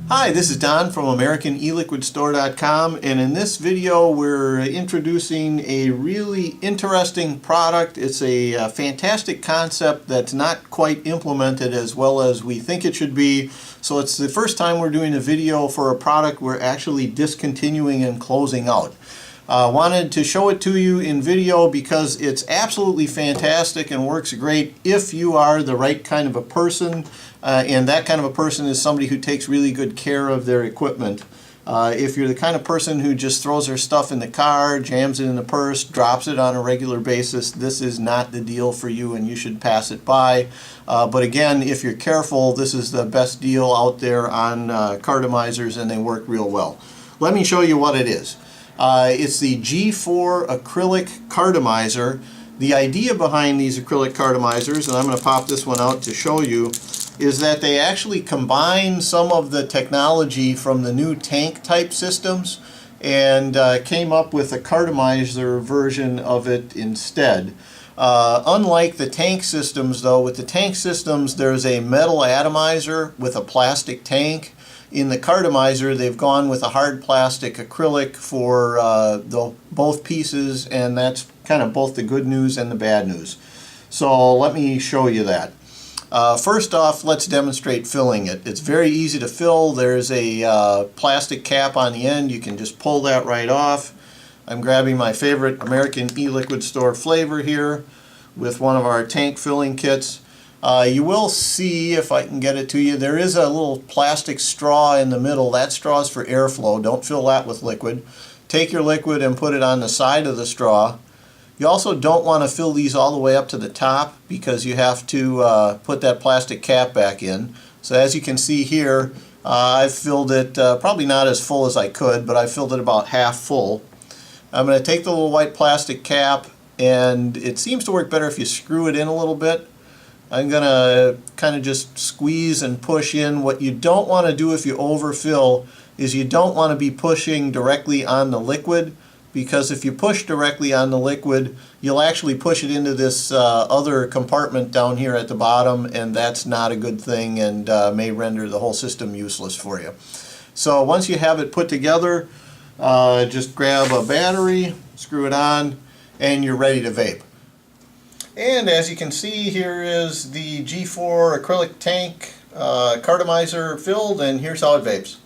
Hi, this is Don from AmericanEliquidStore.com, and in this video we're introducing a really interesting product. It's a fantastic concept that's not quite implemented as well as we think it should be. So it's the first time we're doing a video for a product we're actually discontinuing and closing out. Wanted to show it to you in video because it's absolutely fantastic and works great if you are the right kind of a person, and that kind of a person is somebody who takes really good care of their equipment. If you're the kind of person who just throws their stuff in the car, jams it in the purse, drops it on a regular basis, this is not the deal for you and you should pass it by. But again, if you're careful, this is the best deal out there on cartomizers, and they work real well. Let me show you what it is. It's the G4 Acrylic Cartomizer. The idea behind these acrylic cartomizers, and I'm going to pop this one out to show you, is that they actually combine some of the technology from the new tank type systems and came up with a cartomizer version of it instead. Unlike the tank systems though, with the tank systems there's a metal atomizer with a plastic tank. In the cartomizer, they've gone with a hard plastic acrylic for both pieces, and that's kind of both the good news and the bad news. So let me show you that. First off, let's demonstrate filling it. It's very easy to fill. There's a plastic cap on the end. You can just pull that right off. I'm grabbing my favorite American e-liquid store flavor here with one of our tank filling kits. You will see, if I can get it to you, there is a little plastic straw in the middle. That straw is for airflow. Don't fill that with liquid. Take your liquid and put it on the side of the straw. You also don't want to fill these all the way up to the top because you have to put that plastic cap back in. So as you can see here, I've filled it probably not as full as I could, but I filled it about half full. I'm going to take the little white plastic cap, and it seems to work better if you screw it in a little bit. I'm going to kind of just squeeze and push in. What you don't want to do if you overfill is you don't want to be pushing directly on the liquid, because if you push directly on the liquid, you'll actually push it into this other compartment down here at the bottom, and that's not a good thing and may render the whole system useless for you. So once you have it put together, just grab a battery, screw it on, and you're ready to vape. And as you can see, here is the G4 acrylic tank cartomizer filled, and here's how it vapes.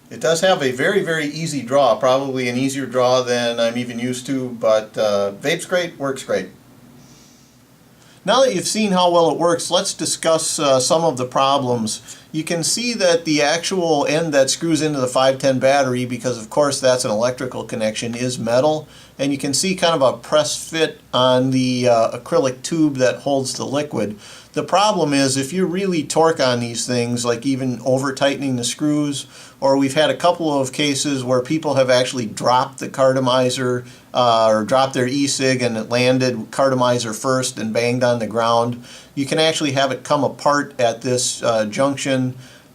It does have a very, very easy draw, probably an easier draw than I'm even used to, but vapes great, works great. Now that you've seen how well it works, let's discuss some of the problems. You can see that the actual end that screws into the 510 battery, because of course that's an electrical connection, is metal. And you can see kind of a press fit on the acrylic tube that holds the liquid. The problem is if you really torque on these things, like even over tightening the screws, or we've had a couple of cases where people have actually dropped the cartomizer or dropped their e-cig and it landed cartomizer first and banged on the ground, you can actually have it come apart at this junction,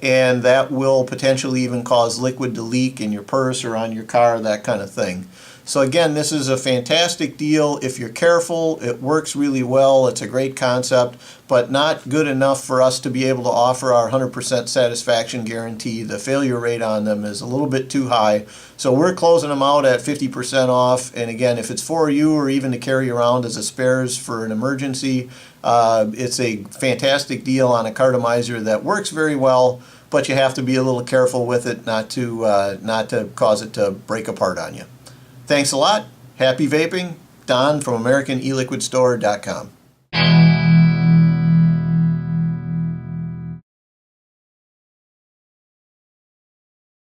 and that will potentially even cause liquid to leak in your purse or on your car, that kind of thing. So again, this is a fantastic deal. If you're careful, it works really well. It's a great concept, but not good enough for us to be able to offer our 100% satisfaction guarantee. The failure rate on them is a little bit too high. So we're closing them out at 50% off. And again, if it's for you or even to carry around as a spares for an emergency, it's a fantastic deal on a cartomizer that works very well, but you have to be a little careful with it not to cause it to break apart on you. Thanks a lot. Happy vaping. Don from AmericanEliquidStore.com.